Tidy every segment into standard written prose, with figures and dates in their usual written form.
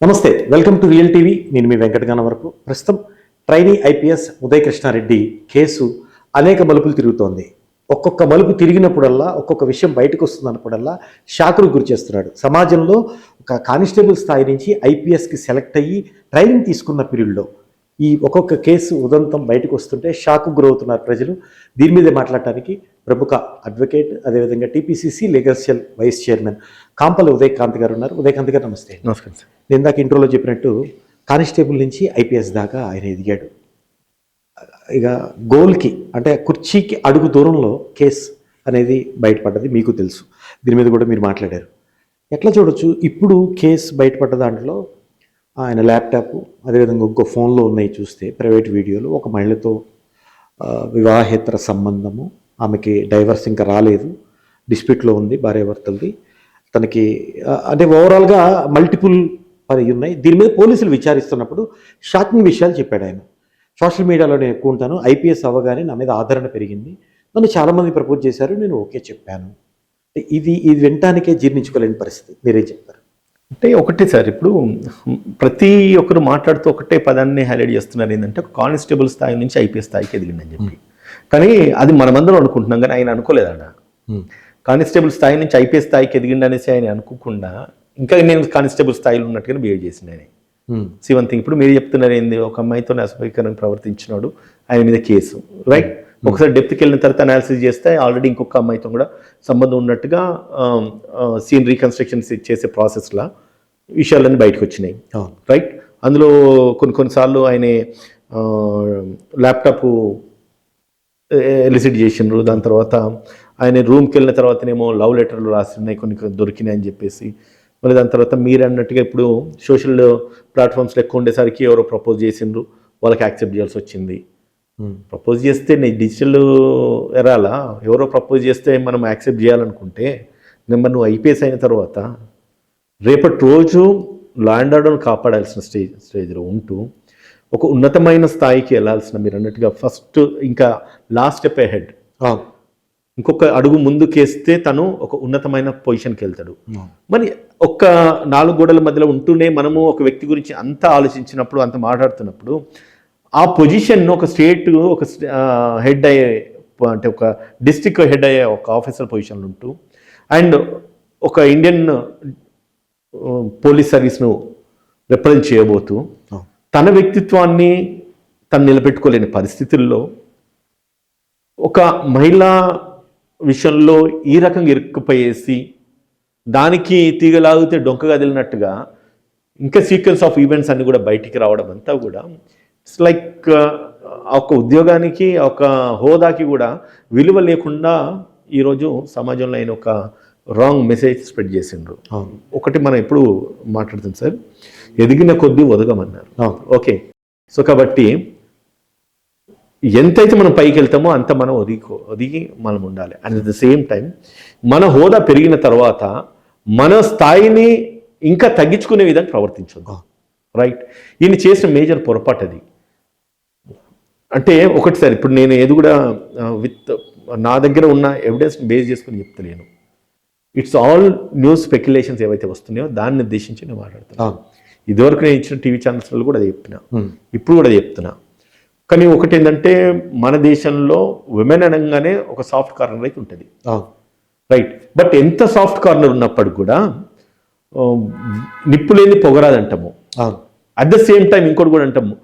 నమస్తే, welcome to real TV. నేను మీ వెంకటగాన వరకు. ప్రస్తుతం ట్రైనీ ఐపీఎస్ ఉదయ్ కృష్ణారెడ్డి కేసు అనేక మలుపులు తిరుగుతోంది. ఒక్కొక్క మలుపు తిరిగినప్పుడల్లా ఒక్కొక్క విషయం బయటకు వస్తున్నప్పుడల్లా షాకుకు గురి చేస్తున్నాడు. సమాజంలో ఒక కానిస్టేబుల్ స్థాయి నుంచి ఐపీఎస్కి సెలెక్ట్ అయ్యి ట్రైనింగ్ తీసుకున్న పీరియడ్లో ఈ ఒక్కొక్క కేసు ఉదంతం బయటకు వస్తుంటే షాకు గురవుతున్నారు ప్రజలు. దీని మీదే మాట్లాడటానికి ప్రముఖ అడ్వకేట్, అదేవిధంగా TPCC legal cell vice chairman Kampala Udayakanth గారు ఉన్నారు. ఉదయకాంత్ గారు నమస్తే. నమస్కారం సార్. నేను ఇందాక ఇంట్రోలో చెప్పినట్టు కానిస్టేబుల్ నుంచి ఐపీఎస్ దాకా ఆయన ఎదిగాడు. ఇక గోల్కి అంటే కుర్చీకి అడుగు దూరంలో కేసు అనేది బయటపడ్డది, మీకు తెలుసు. దీని మీద కూడా మీరు మాట్లాడారు. ఎట్లా చూడొచ్చు, ఇప్పుడు కేసు బయటపడ్డ దాంట్లో ఆయన ల్యాప్టాప్, అదేవిధంగా ఇంకో ఫోన్లో ఉన్నాయి చూస్తే ప్రైవేట్ వీడియోలు, ఒక మహిళతో వివాహేతర సంబంధము, ఆమెకి డైవర్స్ ఇంకా రాలేదు, డిస్ప్యూట్లో ఉంది భార్యాభర్తలది, తనకి అంటే ఓవరాల్గా మల్టిపుల్ పని ఉన్నాయి. దీని మీద పోలీసులు విచారిస్తున్నప్పుడు షాకింగ్ విషయాలు చెప్పాడు ఆయన. సోషల్ మీడియాలో నేను ఎక్కువ ఉంటాను, ఐపీఎస్ అవ్వగానే నా మీద ఆదరణ పెరిగింది, నన్ను చాలామంది ప్రపోజ్ చేశారు, నేను ఓకే చెప్పాను. ఇది వినటానికే జీర్ణించుకోలేని పరిస్థితి. మీరేం చెప్తారు? అంటే ఒకటే సార్, ఇప్పుడు ప్రతి ఒక్కరు మాట్లాడుతూ ఒకటే పదాన్ని హైలైట్ చేస్తున్నారు, ఏంటంటే ఒక కానిస్టేబుల్ స్థాయి నుంచి ఐపీఎస్ స్థాయికి ఎదిగిందని చెప్పి. కానీ అది మనమందరం అనుకుంటున్నాం, కానీ ఆయన అనుకోలేదన్న. కానిస్టేబుల్ స్థాయి నుంచి ఐపీఎస్ స్థాయికి ఎదిగిండి అనేసి ఆయన అనుకోకుండా ఇంకా నేను కానిస్టేబుల్ స్థాయిలో ఉన్నట్టుగా బిహేవ్ చేసింది ఆయన. వన్ థింగ్, ఇప్పుడు మీరు చెప్తున్నారు ఏంది, ఒక అమ్మాయితో అసభ్యకరంగా ప్రవర్తించినాడు, ఆయన మీద కేసు, రైట్? ఒకసారి డెప్త్కి వెళ్ళిన తర్వాత అనాలిసిస్ చేస్తే ఆల్రెడీ ఇంకొక అమ్మాయితో కూడా సంబంధం ఉన్నట్టుగా సీన్ రీకన్స్ట్రక్షన్ చేసే ప్రాసెస్లో విషయాలన్నీ బయటకు వచ్చినాయి, రైట్? అందులో కొన్నిసార్లు ఆయన ల్యాప్టాప్ ఎలిసిట్ చేసిండ్రు. దాని తర్వాత ఆయన రూమ్కి వెళ్ళిన తర్వాతనేమో లవ్ లెటర్లు రాస్తున్నాయి, కొన్ని దొరికినాయి అని చెప్పేసి. మళ్ళీ దాని తర్వాత మీరు అన్నట్టుగా ఇప్పుడు సోషల్ ప్లాట్ఫామ్స్లో ఎక్కువ ఉండేసరికి ఎవరో ప్రపోజ్ చేసిండ్రు, వాళ్ళకి యాక్సెప్ట్ చేయాల్సి వచ్చింది. ప్రపోజ్ చేస్తే డిజిటల్ ఎరాలా, ఎవరో ప్రపోజ్ చేస్తే మనం యాక్సెప్ట్ చేయాలనుకుంటే నెంబర్ నువ్వు ఐపీఎస్ అయిన తర్వాత రేపటి రోజు లా అండ్ ఆర్డర్ను కాపాడాల్సిన స్టేజ్లో ఉంటూ ఒక ఉన్నతమైన స్థాయికి వెళ్ళాల్సిన, మీరు అన్నట్టుగా ఫస్ట్ ఇంకా లాస్ట్ స్టెప్ అహెడ్, ఇంకొక అడుగు ముందుకేస్తే తను ఒక ఉన్నతమైన పొజిషన్కి వెళ్తాడు. మరి ఒక్క 4 గోడల మధ్యలో ఉంటూనే మనము ఒక వ్యక్తి గురించి అంత ఆలోచించినప్పుడు, అంత మాట్లాడుతున్నప్పుడు, ఆ పొజిషన్ ఒక స్టేట్ ఒక హెడ్ అయ్యే, అంటే ఒక డిస్ట్రిక్ట్ హెడ్ అయ్యే ఒక ఆఫీసర్ పొజిషన్లో ఉంటూ అండ్ ఒక ఇండియన్ పోలీస్ సర్వీస్ను రిప్రజెంట్ చేయబోతూ తన వ్యక్తిత్వాన్ని తను నిలబెట్టుకోలేని పరిస్థితుల్లో ఒక మహిళా విషయంలో ఈ రకంగా ఇరుక్కుపోయేసి దానికి తీగలాగితే డొంకగా వదిలినట్టుగా ఇంకా సీక్వెన్స్ ఆఫ్ ఈవెంట్స్ అన్ని కూడా బయటికి రావడం అంతా కూడా ఇట్స్ లైక్ ఒక ఉద్యోగానికి, ఒక హోదాకి కూడా విలువ లేకుండా ఈరోజు సమాజంలో ఆయన ఒక రాంగ్ మెసేజ్ స్ప్రెడ్ చేసిండ్రు. ఒకటి మనం ఎప్పుడు మాట్లాడుతాం సార్, ఎదిగిన కొద్దీ ఒదగమన్నారు. ఓకే, సో కాబట్టి ఎంతైతే మనం పైకి వెళ్తామో అంత మనం ఒదిగి మనం ఉండాలి. And at the same time మన హోదా పెరిగిన తర్వాత మన స్థాయిని ఇంకా తగ్గించుకునే విధంగా ప్రవర్తించదు, రైట్? ఈయన చేసిన మేజర్ పొరపాటు అది. అంటే ఒకటి సార్, ఇప్పుడు నేను ఏది కూడా నా దగ్గర ఉన్న ఎవిడెన్స్ బేస్ చేసుకుని చెప్తలేను. ఇట్స్ ఆల్ న్యూస్ స్పెక్యులేషన్స్ ఏవైతే వస్తున్నాయో దాన్ని ఉద్దేశించి నేను మాట్లాడుతున్నాను. ఇదివరకు నేను ఇచ్చిన టీవీ ఛానల్స్లో కూడా అది చెప్పిన, ఇప్పుడు కూడా చెప్తున్నా. కానీ ఒకటి ఏంటంటే, మన దేశంలో విమెన్ అనగానే ఒక సాఫ్ట్ కార్నర్ అయితే ఉంటుంది, రైట్? బట్ ఎంత సాఫ్ట్ కార్నర్ ఉన్నప్పటికి కూడా నిప్పు లేని పొగరాదంటాము. అట్ ద సేమ్ టైం ఇంకోటి కూడా అంటాము,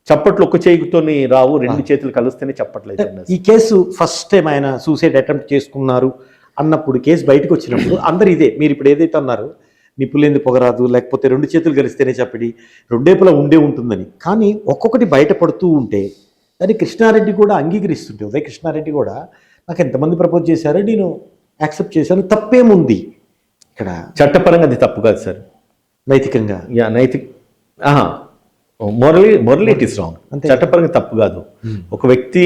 చప్పట్లు ఒక్క చేయితోని రావు, 2 చేతులు కలిస్తేనే చప్పట్లేదు. ఈ కేసు ఫస్ట్ టైం ఆయన సూసైడ్ అటెంప్ట్ చేసుకున్నారు అన్నప్పుడు, కేసు బయటకు వచ్చినప్పుడు అందరు ఇదే, మీరు ఇప్పుడు ఏదైతే అన్నారు నిప్పులేంది పొగరాదు, లేకపోతే 2 చేతులు కలిస్తేనే చప్పడి, రెండేపులా ఉండే ఉంటుందని. కానీ ఒక్కొక్కటి బయటపడుతూ ఉంటే దాన్ని కృష్ణారెడ్డి కూడా అంగీకరిస్తుంటే, ఉదయ్ కృష్ణారెడ్డి కూడా నాకు ఎంతమంది ప్రపోజ్ చేశారో నేను యాక్సెప్ట్ చేశాను, తప్పేముంది ఇక్కడ? చట్టపరంగా అది తప్పు కాదు సార్, నైతికంగా మోరలీ ఇట్ ఈస్ రాంగ్. చట్టపరంగా తప్పు కాదు. ఒక వ్యక్తి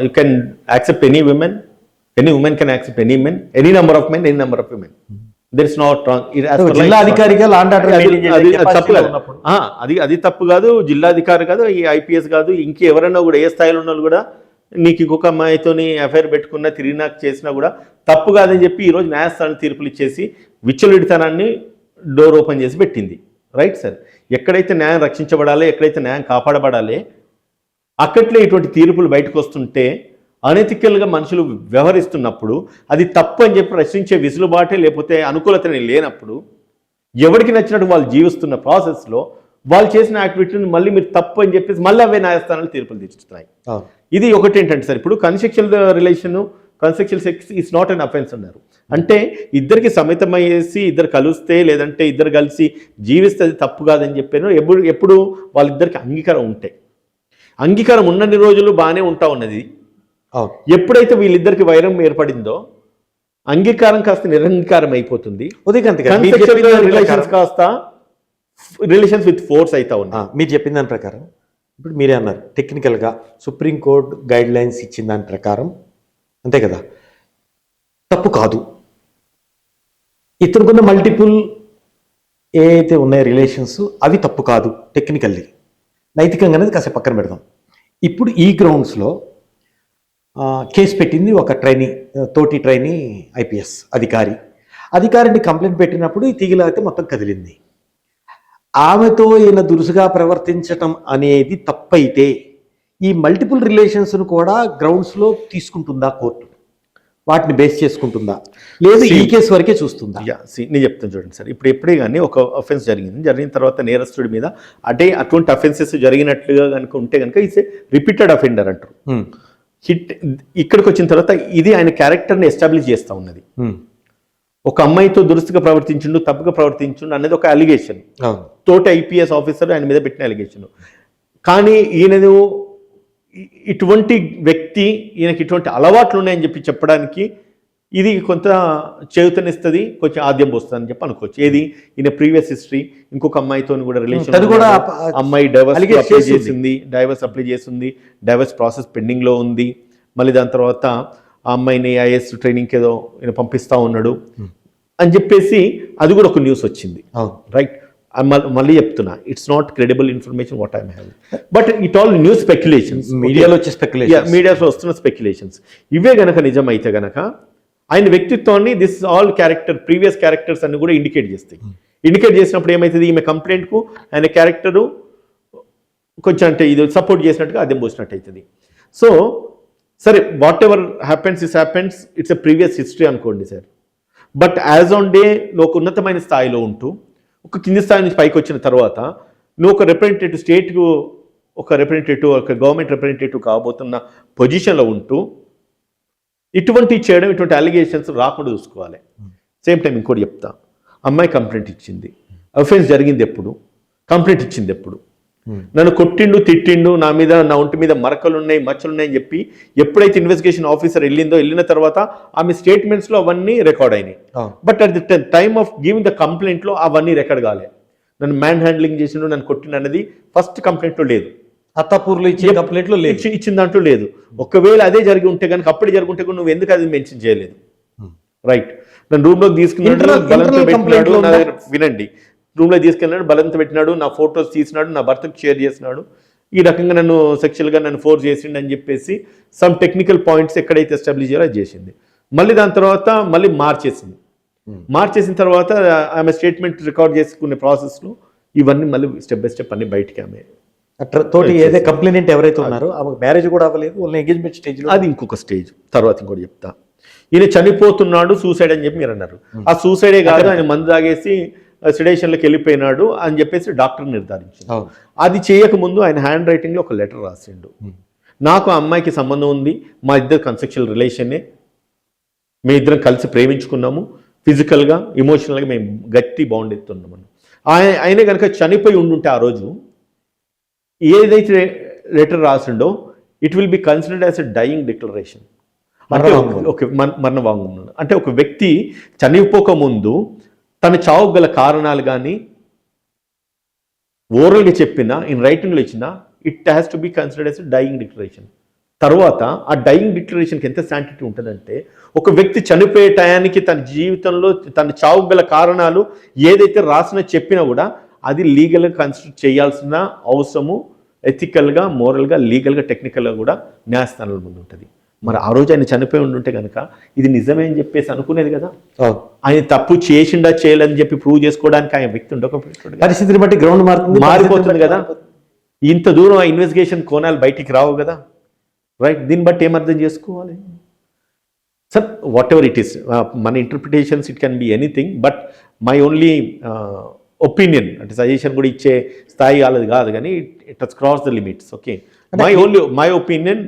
you can accept any women can accept any men, any number of men, any number of women. There is not wrong. జిల్లా అధికారిగా లాండ్ ఆర్డర్ అది తప్పు కాదు. జిల్లా అధికారి కాదు, ఈ ఐపీఎస్ కాదు, ఇంకెవరైనా కూడా ఏ స్థాయిలో ఉన్న కూడా నీకు ఇంకొక అమ్మాయితోని అఫైర్ పెట్టుకున్నా, తిరిగినా చేసినా కూడా తప్పు కాదని చెప్పి ఈరోజు న్యాయస్థానం తీర్పులు ఇచ్చేసి విచ్చలవిడితనాన్ని డోర్ ఓపెన్ చేసి పెట్టింది, రైట్ సార్. ఎక్కడైతే న్యాయం రక్షించబడాలి, ఎక్కడైతే న్యాయం కాపాడబడాలి, అక్కట్లో ఇటువంటి తీర్పులు బయటకు వస్తుంటే అనెథికల్గా మనుషులు వ్యవహరిస్తున్నప్పుడు అది తప్పు అని చెప్పి ప్రశ్నించే విసులుబాటే లేకపోతే అనుకూలతనే లేనప్పుడు ఎవరికి నచ్చినట్టు వాళ్ళు జీవిస్తున్న ప్రాసెస్లో వాళ్ళు చేసిన యాక్టివిటీని మళ్ళీ మీరు తప్పు అని చెప్పేసి మళ్ళీ అవే న్యాయస్థానాలు తీర్పులు తీర్చుతున్నాయి. ఇది ఒకటి ఏంటంటే సార్, ఇప్పుడు consensual relation, consensual sex is not an offence అన్నారు. అంటే ఇద్దరికి సమితమయ్యేసి ఇద్దరు కలిస్తే లేదంటే ఇద్దరు కలిసి జీవిస్తే అది తప్పు కాదని చెప్పాను. ఎప్పుడు వాళ్ళిద్దరికి అంగీకారం ఉంటాయి. అంగీకారం ఉన్నన్ని రోజులు బాగానే ఉంటా ఉన్నది. ఎప్పుడైతే వీళ్ళిద్దరికి వైరం ఏర్పడిందో అంగీకారం కాస్త నిరంగీకారం అయిపోతుంది. రిలేషన్స్ కాస్త రిలేషన్స్ విత్ ఫోర్స్ అవుతా ఉన్నాయి. మీరు చెప్పిన దాని ప్రకారం ఇప్పుడు మీరే అన్నారు టెక్నికల్గా సుప్రీంకోర్టు గైడ్ లైన్స్ ఇచ్చిన దాని ప్రకారం అంతే కదా, తప్పు కాదు. ఇతనుకున్న మల్టిపుల్ ఏ అయితే ఉన్నాయో రిలేషన్స్ అవి తప్పు కాదు టెక్నికల్లీ. నైతికంగా అనేది కాసేపు పక్కన పెడదాం. ఇప్పుడు ఈ గ్రౌండ్స్లో కేసు పెట్టింది ఒక తోటి ట్రైనీ ఐపీఎస్ అధికారిని కంప్లైంట్ పెట్టినప్పుడు ఈ తీగల అయితే మొత్తం కదిలింది. ఆమెతో ఈయన దురుసుగా ప్రవర్తించటం అనేది తప్పైతే ఈ మల్టిపుల్ రిలేషన్స్ను కూడా గ్రౌండ్స్లో తీసుకుంటుందా కోర్టు? వాటిని బేస్ చేసుకుంటుందా లేదు ఈ కేసు వరకే చూస్తుందా? నేను చెప్తాను చూడండి సార్. ఇప్పుడు ఎప్పుడే కానీ ఒక అఫెన్స్ జరిగిన తర్వాత నేరస్తుడి మీద అంటే అటువంటి అఫెన్సెస్ జరిగినట్లుగా కనుక ఉంటే కనుక ఇట్స్ ఏ రిపీటెడ్ అఫెండర్ అంటారు. ఇక్కడికి వచ్చిన తర్వాత ఇది ఆయన క్యారెక్టర్ని ఎస్టాబ్లిష్ చేస్తూ ఉన్నది. ఒక అమ్మాయితో దురుస్తుగా ప్రవర్తించుండు, తప్పుగా ప్రవర్తించుండు అనేది ఒక అలిగేషన్. తోటి ఐపీఎస్ ఆఫీసర్ ఆయన మీద పెట్టిన అలిగేషన్. కానీ ఈయనను ఇటువంటి వ్యక్తి, ఈయనకి ఇటువంటి అలవాట్లు ఉన్నాయని చెప్పి చెప్పడానికి ఇది కొంత చేతనిస్తుంది, కొంచెం ఆద్యం పోస్తుంది అని చెప్పి అనుకోవచ్చు. ఏది ఈయన ప్రీవియస్ హిస్టరీ, ఇంకొక అమ్మాయితో కూడా రిలేషన్, అమ్మాయి డైవర్స్ అప్లై చేసింది, డైవర్స్ ప్రాసెస్ పెండింగ్లో ఉంది. మళ్ళీ దాని తర్వాత ఆ అమ్మాయిని ఐఏఎస్ ట్రైనింగ్కి ఏదో ఈయన పంపిస్తూ ఉన్నాడు అని చెప్పేసి అది కూడా ఒక న్యూస్ వచ్చింది. రైట్, మళ్ళీ చెప్తున్నా, it's not credible information what I'm having, but it all news speculations, మీడియాలో వచ్చే స్పెక్యులేషన్, మీడియాలో వస్తున్న స్పెక్యులేషన్స్. ఇవే గనక నిజమైతే గనక ఆయన వ్యక్తిత్వాన్ని this all character, previous characters అన్ని కూడా ఇండికేట్ చేస్తాయి. ఇండికేట్ చేసినప్పుడు ఏమవుతుంది, ఈమె కంప్లైంట్కు ఆయన క్యారెక్టరు కొంచెం అంటే ఇది సపోర్ట్ చేసినట్టుగా అద్దెం పోసినట్టు అవుతుంది. సో సరే, whatever happens it's a previous history అనుకోండి sir. But as on day నువ్వు ఒక ఉన్నతమైన స్థాయిలో ఉంటూ ఒక కింది స్థాయి నుంచి పైకి వచ్చిన తర్వాత నువ్వు ఒక రిప్రజెంటేటివ్, స్టేట్కు ఒక రిప్రజెంటేటివ్, ఒక గవర్నమెంట్ రిప్రజెంటేటివ్ కాబోతున్న పొజిషన్లో ఉంటూ ఇటువంటి చేయడం, ఇటువంటి అలిగేషన్స్ రాకుండా చూసుకోవాలి. సేమ్ టైం ఇంకోటి చెప్తా, అమ్మాయి కంప్లైంట్ ఇచ్చింది, అఫెన్స్ జరిగింది ఎప్పుడు, కంప్లైంట్ ఇచ్చింది ఎప్పుడు, నన్ను కొట్టిండు, తిట్టిండు, నా ఒంటి మీద మరకలు ఉన్నాయి, మచ్చలు ఉన్నాయని చెప్పి ఎప్పుడైతే ఇన్వెస్టిగేషన్ ఆఫీసర్ వెళ్ళిన తర్వాత ఆమె స్టేట్మెంట్స్లో అవన్నీ రికార్డ్ అయినాయి. But at the time of giving the కంప్లైంట్లో అవన్నీ రికార్డ్ కాలే. నన్ను మ్యాన్ హ్యాండ్లింగ్ చేసిండు, నన్ను కొట్టిండు అనేది ఫస్ట్ కంప్లైంట్లో లేదు, అత్తాపూర్లో ఇచ్చిన కంప్లైంట్లో లేదు, ఇచ్చిన దాంట్లో లేదు. ఒకవేళ అదే జరిగి ఉంటే కనుక, అప్పుడే జరిగి ఉంటే నువ్వు ఎందుకు అది మెన్షన్ చేయలేదు? రైట్, నన్ను రూమ్లోకి తీసుకున్నాడు, వినండి, రూమ్లో తీసుకెళ్ళినాడు, బలంతో పెట్టినాడు, నా ఫొటోస్ తీసినాడు, నా భర్తకు షేర్ చేసినాడు, ఈ రకంగా నన్ను సెక్షువల్గా నన్ను ఫోర్స్ చేసిండు అని చెప్పేసి సమ్ టెక్నికల్ పాయింట్స్ ఎక్కడైతే ఎస్టాబ్లిష్ చేయాలో అది చేసింది. మళ్ళీ దాని తర్వాత మళ్ళీ మార్చేసిన తర్వాత ఆమె స్టేట్మెంట్ రికార్డ్ చేసుకునే ప్రాసెస్లో ఇవన్నీ మళ్ళీ స్టెప్ బై స్టెప్ అన్ని బయటికి ఆమె తోటి ఏదైతే కంప్లైంట్ ఎవరైతే ఉన్నారో ఆమె మ్యారేజ్ కూడా అవ్వలేదు, ఓన్లీ ఎంగేజ్మెంట్ స్టేజ్లో. అది ఇంకొక స్టేజ్. తర్వాత ఇంకోటి చెప్తా, ఈయన చనిపోతున్నాడు, సూసైడ్ అని చెప్పి మీరు అన్నారు. ఆ సూసైడే కాదు, ఆయన మందు తాగేసి సెడేషన్లోకి వెళ్ళిపోయినాడు అని చెప్పేసి డాక్టర్ నిర్ధారించింది. అది చేయకముందు ఆయన హ్యాండ్ రైటింగ్లో ఒక లెటర్ రాసిండు, నాకు ఆ అమ్మాయికి సంబంధం ఉంది, మా ఇద్దరు కన్సెక్షువల్ రిలేషనే, మేము ఇద్దరం కలిసి ప్రేమించుకున్నాము, ఫిజికల్గా ఎమోషనల్గా మేము గట్టి బాండ్ ఎత్తున్నాము. ఆయనే కనుక చనిపోయి ఉండుంటే ఆ రోజు ఏదైతే లెటర్ రాసిండో it will be considered as a dying declaration, అంటే ఒక మరణ వాంగ్మూలం. అంటే ఒక వ్యక్తి చనిపోకముందు తన చావు గల కారణాలు కానీ ఓరల్గా చెప్పినా, ఇన్ రైటింగ్లో ఇచ్చినా, it has to be considered as a dying declaration. తర్వాత ఆ డయింగ్ డిక్లరేషన్కి ఎంత శాంటిటీ ఉంటుందంటే, ఒక వ్యక్తి చనిపోయే టయానికి తన జీవితంలో తన చావు గల కారణాలు ఏదైతే రాసినా చెప్పినా కూడా అది లీగల్గా కన్సిడర్ చేయాల్సిన అవసరము ఎథికల్గా, మోరల్గా, లీగల్గా, టెక్నికల్గా కూడా న్యాయస్థానాల ముందు ఉంటుంది. మరి ఆ రోజు ఆయన చనిపోయి ఉండుంటే కనుక ఇది నిజమే అని చెప్పేసి అనుకునేది కదా. అవును. ఆయన తప్పు చేసిండా చేయలేదని చెప్పి ప్రూవ్ చేసుకోవడానికి ఆయన వ్యక్తి ఉండకపోయాడు. పరిస్థితిని బట్టి గ్రౌండ్ మారిపోతుంది కదా. ఇంత దూరం ఆ ఇన్వెస్టిగేషన్ కోణాలు బయటికి రావు కదా. రైట్, దీన్ని బట్టి ఏమర్థం చేసుకోవాలి sir? Whatever it is, మన interpretations it can be anything, but my only opinion, అంటే సజెషన్ కూడా ఇచ్చే స్థాయి వాళ్ళది కాదు, కానీ it has cross the limits. Okay, my opinion,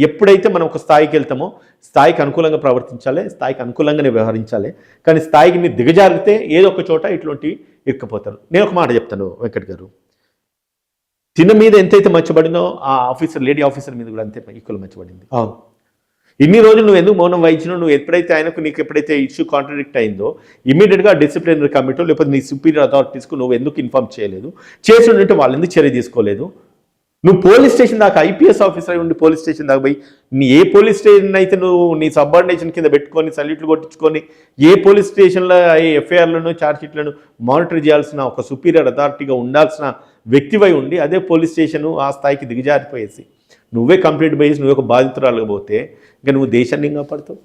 ఎప్పుడైతే మనం ఒక స్థాయికి వెళ్తామో స్థాయికి అనుకూలంగా ప్రవర్తించాలి, స్థాయికి అనుకూలంగానే వ్యవహరించాలి. కానీ స్థాయికి మీరు దిగజారితే ఏదో ఒక చోట ఇట్లాంటివి ఇరుక్కుపోతారు. నేను ఒక మాట చెప్తాను వెంకట్ గారు, తిన మీద ఎంతైతే మచ్చబడిందో ఆ ఆఫీసర్, లేడీ ఆఫీసర్ మీద కూడా అంతే ఈక్వల్ మచ్చబడింది. ఇన్ని రోజులు నువ్వు ఎందుకు మౌనం వహించినావు? నువ్వు ఎప్పుడైతే నీకు ఎప్పుడైతే ఇష్యూ కాంట్రడిక్ట్ అయిందో ఇమీడియట్గా డిసిప్లినరీ కమిటీ లేకపోతే నీ సుపీరియర్ అథారిటీస్కు నువ్వు ఎందుకు ఇన్ఫార్మ్ చేయలేదు? చేసి ఉంటే వాళ్ళు ఎందుకు చర్య తీసుకోలేదు? నువ్వు పోలీస్ స్టేషన్ దాకా ఐపీఎస్ ఆఫీసర్ అయి ఉండి పోలీస్ స్టేషన్ దాకా పోయి నీ ఏ పోలీస్ స్టేషన్ అయితే నువ్వు నీ సబార్డినేషన్ కింద పెట్టుకొని సల్యూట్లు కొట్టించుకొని ఏ పోలీస్ స్టేషన్లో ఏ ఎఫ్ఐఆర్లను ఛార్జ్షీట్లను మానిటర్ చేయాల్సిన ఒక సుపీరియర్ అథారిటీగా ఉండాల్సిన వ్యక్తివై ఉండి అదే పోలీస్ స్టేషను ఆ స్థాయికి దిగజారిపోయేసి నువ్వే కంప్లైంట్ పోయేసి నువ్వే ఒక బాధితురాలుగా పోతే ఇంకా నువ్వు దేశాన్ని కాపాడుతావు.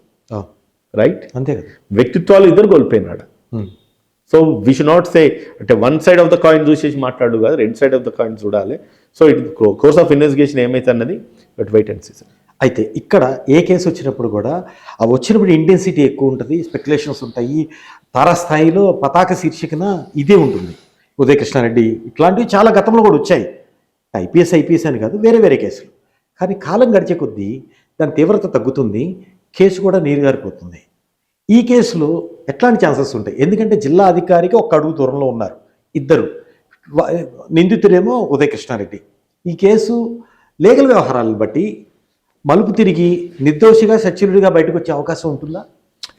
రైట్, అంతే కదా. వ్యక్తిత్వాలు ఇద్దరు కోల్పోయినాడు. So we should not say అంటే one side of the coin చూసేసి మాట్లాడు కాదు, రెండు సైడ్ ఆఫ్ ద కాయిన్ చూడాలి. So it course of investigation ఏమైతే అన్నది బట్ వెయిట్ అండ్ సీ. అయితే ఇక్కడ ఏ కేసు వచ్చినప్పుడు కూడా ఆ వచ్చినప్పుడు ఇంటెన్సిటీ ఎక్కువ ఉంటుంది, స్పెక్యులేషన్స్ ఉంటాయి, తారాస్థాయిలో పతాక శీర్షికన ఇదే ఉంటుంది. ఉదయ కృష్ణారెడ్డి ఇట్లాంటివి చాలా గతంలో కూడా వచ్చాయి. ఐపీఎస్ అని కాదు, వేరే వేరే కేసులు. కానీ కాలం గడిచే కొద్దీ దాని తీవ్రత తగ్గుతుంది, కేసు కూడా నీరుగారిపోతుంది. ఈ కేసులో ఎట్లాంటి ఛాన్సెస్ ఉంటాయి? ఎందుకంటే జిల్లా అధికారికి ఒక అడుగు దూరంలో ఉన్నారు ఇద్దరు, నిందితుడేమో ఉదయ కృష్ణారెడ్డి. ఈ కేసు లీగల్ వ్యవహారాలను బట్టి మలుపు తిరిగి నిర్దోషిగా సచ్యులుడిగా బయటకు వచ్చే అవకాశం ఉంటుందా?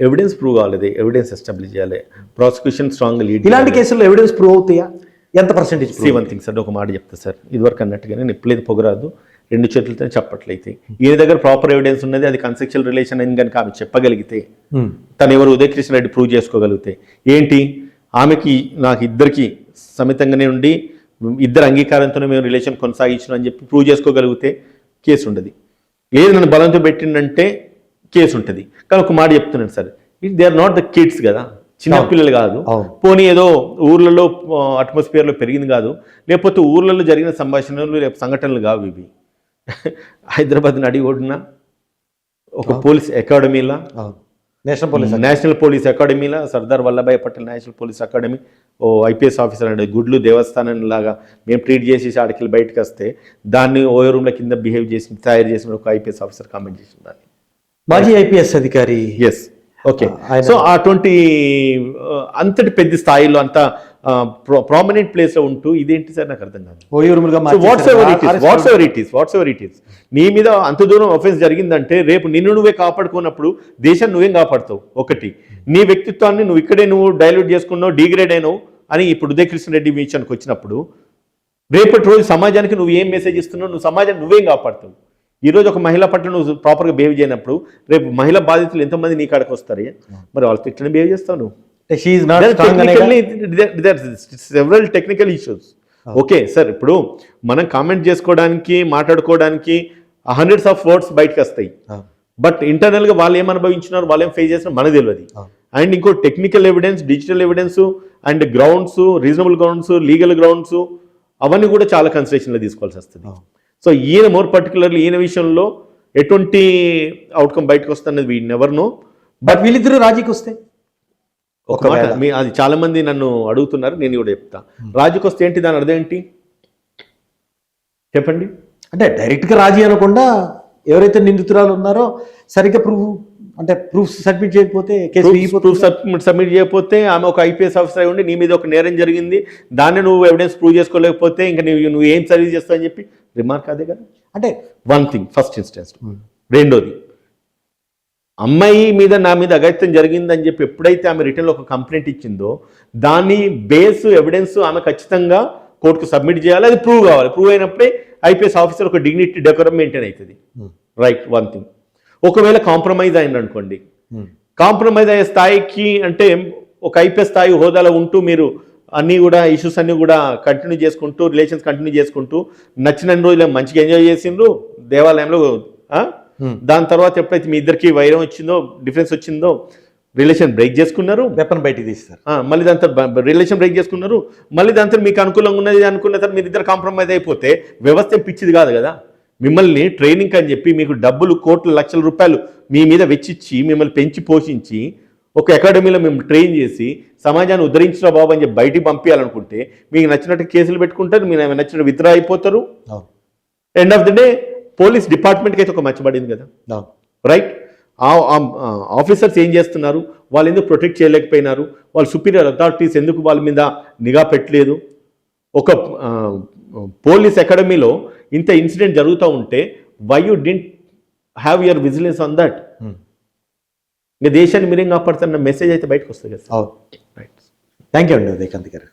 ఎవిడెన్స్ ప్రూవ్ కాలేదు, ఎవిడెన్స్ ఎస్టాబ్లిష్ చేయాలి, ప్రాసిక్యూషన్ స్ట్రాంగ్ లీడ్. ఇలాంటి కేసుల్లో ఎవిడెన్స్ ప్రూవ్ అవుతాయా? ఎంత పర్సెంటేజ్? వన్ థింగ్ సార్, ఒక మాట చెప్తా సార్, ఇదివరకు అన్నట్టుగానే నేను ఎప్పుడైతే పొగరాదు రెండు చేతులతో చప్పట్లయితే ఈయన దగ్గర ప్రాపర్ ఎవిడెన్స్ ఉన్నది, అది కన్సెక్షువల్ రిలేషన్ అని కనుక ఆమె చెప్పగలిగితే, తను ఎవరు ఉదయ కృష్ణారెడ్డి ప్రూవ్ చేసుకోగలిగితే, ఏంటి ఆమెకి నాకు ఇద్దరికి సమితంగానే ఉండి ఇద్దరు అంగీకారంతోనే మేము రిలేషన్ కొనసాగించిన అని చెప్పి ప్రూవ్ చేసుకోగలిగితే కేసు ఉండదు. లేదు నన్ను బలంతో పెట్టిందంటే కేసు ఉంటుంది. కానీ ఒక మాట చెప్తున్నాను sir, they are not the kids కదా, చిన్నపిల్లలు కాదు. పోనీ ఏదో ఊర్లలో అట్మాస్ఫియర్లో పెరిగింది కాదు, లేకపోతే ఊర్లలో జరిగిన సంభాషణలు లేకపోతే సంఘటనలు కావు ఇవి. హైదరాబాద్ నడి ఓడిన ఒక పోలీస్ అకాడమీలా, నేషనల్ పోలీస్ అకాడమీలా, Sardar Vallabhbhai Patel national police academy, ఓ ఐపీఎస్ ఆఫీసర్ అంటే గుడ్లు దేవస్థానం లాగా మేము ట్రీట్ చేసేసి ఆడికి బయటకు వస్తే దాన్ని ఓయో రూమ్ల కింద బిహేవ్ చేసి తయారు చేసిన ఒక ఐపీఎస్ ఆఫీసర్ కామెంట్ చేసిన దాన్ని మాజీ ఐపీఎస్ అధికారి. Yes, okay. సో అటువంటి అంతటి పెద్ద స్థాయిలో అంత ప్రామినెంట్ ప్లేస్ లో ఉంటూ ఇదేంటి సార్ నాకు అర్థం కాదు. వాట్స్ ఎవర్ ఇట్ ఈస్ నీ మీద అంత దూరం ఆఫెన్స్ జరిగిందంటే రేపు నిన్ను నువ్వే కాపాడుకున్నప్పుడు దేశాన్ని నువ్వేం కాపాడుతావు? ఒకటి, నీ వ్యక్తిత్వాన్ని నువ్వు ఇక్కడే నువ్వు డైల్యూట్ చేసుకున్నావు, డిగ్రేడ్ అయినావు అని ఇప్పుడు ఉదయ కృష్ణారెడ్డి విషయానికి వచ్చినప్పుడు రేపటి రోజు సమాజానికి నువ్వు ఏం మెసేజ్ ఇస్తున్నావు? నువ్వు సమాజాన్ని నువ్వేం కాపాడుతావు? ఈరోజు ఒక మహిళ పట్ల నువ్వు ప్రాపర్గా బిహేవ్ చేయనప్పుడు రేపు మహిళా బాధితులు ఎంతమంది నీ కాడకు వస్తారు? మరి వాళ్ళతో ఇట్లా బిహేవ్ చేస్తావు నువ్వు. Several technical issues. Okay sir, ఇప్పుడు మనం కామెంట్ చేసుకోవడానికి మాట్లాడుకోవడానికి హండ్రెడ్స్ ఆఫ్ వర్డ్స్ బయటకు వస్తాయి, బట్ ఇంటర్నల్ గా వాళ్ళు ఏం అనుభవించినారు, వాళ్ళు ఏం ఫేస్ చేసినారు మనకు తెలియదు. అండ్ ఇంకో technical evidence, digital evidence and grounds, reasonable grounds, legal grounds అవన్నీ కూడా చాలా కన్సిడరేషన్లో తీసుకోవాల్సి వస్తుంది. సో ఈయన మోర్ పర్టికులర్లీ ఈయన విషయంలో ఎటువంటి అవుట్కమ్ బయటకు వస్తున్నది వీ నెవర్ నో. బట్ వీళ్ళిద్దరూ రాజీకి వస్తే ఒక మాట, అది చాలా మంది నన్ను అడుగుతున్నారు, నేను కూడా చెప్తా. రాజీకి వస్తే ఏంటి, దాని అర్థం ఏంటి చెప్పండి? అంటే డైరెక్ట్గా రాజీ అనకుండా ఎవరైతే నిందితురాలు ఉన్నారో సరిగ్గా ప్రూఫ్ సబ్మిట్ చేయకపోతే, ప్రూఫ్ సబ్మిట్ చేయకపోతే, ఆమె ఒక ఐపీఎస్ ఆఫీసర్ అయి ఉండి నీ మీద ఒక నేరం జరిగింది, దాన్ని నువ్వు ఎవిడెన్స్ ప్రూవ్ చేసుకోలేకపోతే ఇంకా నువ్వు ఏం సర్వీస్ చేస్తావు అని చెప్పి రిమార్క్ అదే కదా. అంటే వన్ థింగ్, ఫస్ట్ ఇన్స్టెన్స్. రెండోది, అమ్మాయి మీద నా మీద అఘాయిత్యం జరిగిందని చెప్పి ఎప్పుడైతే ఆమె రిటర్న్లో ఒక కంప్లైంట్ ఇచ్చిందో దాని బేస్ ఎవిడెన్స్ ఆమె ఖచ్చితంగా కోర్టుకు సబ్మిట్ చేయాలి, అది ప్రూవ్ కావాలి. ప్రూవ్ అయినప్పుడే ఐపీఎస్ ఆఫీసర్ ఒక డిగ్నిటీ, డెకోరం మెయింటైన్ అవుతుంది. Right, one thing. ఒకవేళ కాంప్రమైజ్ అయింది అనుకోండి, కాంప్రమైజ్ అయ్యే స్థాయికి అంటే ఒక ఐపీఎస్ స్థాయి హోదాలో ఉంటూ మీరు అన్నీ కూడా ఇష్యూస్ అన్నీ కూడా కంటిన్యూ చేసుకుంటూ, రిలేషన్స్ కంటిన్యూ చేసుకుంటూ నచ్చిన రోజులు మంచిగా ఎంజాయ్ చేసిండ్రు, దేవాలయంలో దాని తర్వాత ఎప్పుడైతే మీ ఇద్దరికి వైరం వచ్చిందో, డిఫరెన్స్ వచ్చిందో, రిలేషన్ బ్రేక్ చేసుకున్నారు, వెపన్ బయటికి తీస్తారు. మళ్ళీ దాంతో రిలేషన్ బ్రేక్ చేసుకున్నారు, మళ్ళీ దాంతో మీకు అనుకూలంగా ఉన్నది అనుకున్న తర్వాత మీరు ఇద్దరు కాంప్రమైజ్ అయిపోతే వ్యవస్థ పిచ్చిది కాదు కదా. మిమ్మల్ని ట్రైనింగ్ అని చెప్పి మీకు డబ్బులు కోట్ల లక్షల రూపాయలు మీ మీద వెచ్చిచ్చి మిమ్మల్ని పెంచి పోషించి ఒక అకాడమీలో మేము ట్రైన్ చేసి సమాజాన్ని ఉద్ధరించిన బాబు అని చెప్పి బయటికి పంపించాలనుకుంటే మీకు నచ్చినట్టు కేసులు పెట్టుకుంటారు, మీరు నచ్చినట్టు విత్డ్రా అయిపోతారు. End of the day police డిపార్ట్మెంట్కి అయితే ఒక మచ్చబడింది కదా, రైట్? ఆఫీసర్స్ ఏం చేస్తున్నారు, వాళ్ళు ఎందుకు ప్రొటెక్ట్ చేయలేకపోయినారు, వాళ్ళ సుపీరియర్ అథారిటీస్ ఎందుకు వాళ్ళ మీద నిఘా పెట్టలేదు? ఒక పోలీస్ అకాడమీలో ఇంత ఇన్సిడెంట్ జరుగుతూ ఉంటే why you didn't have your vigilance on that? ఇంకా దేశాన్ని మీరేం కాపాడుతున్న మెసేజ్ అయితే బయటకు వస్తుంది కదా. థ్యాంక్ యూ అండి ఉదయకాంత్ గారు.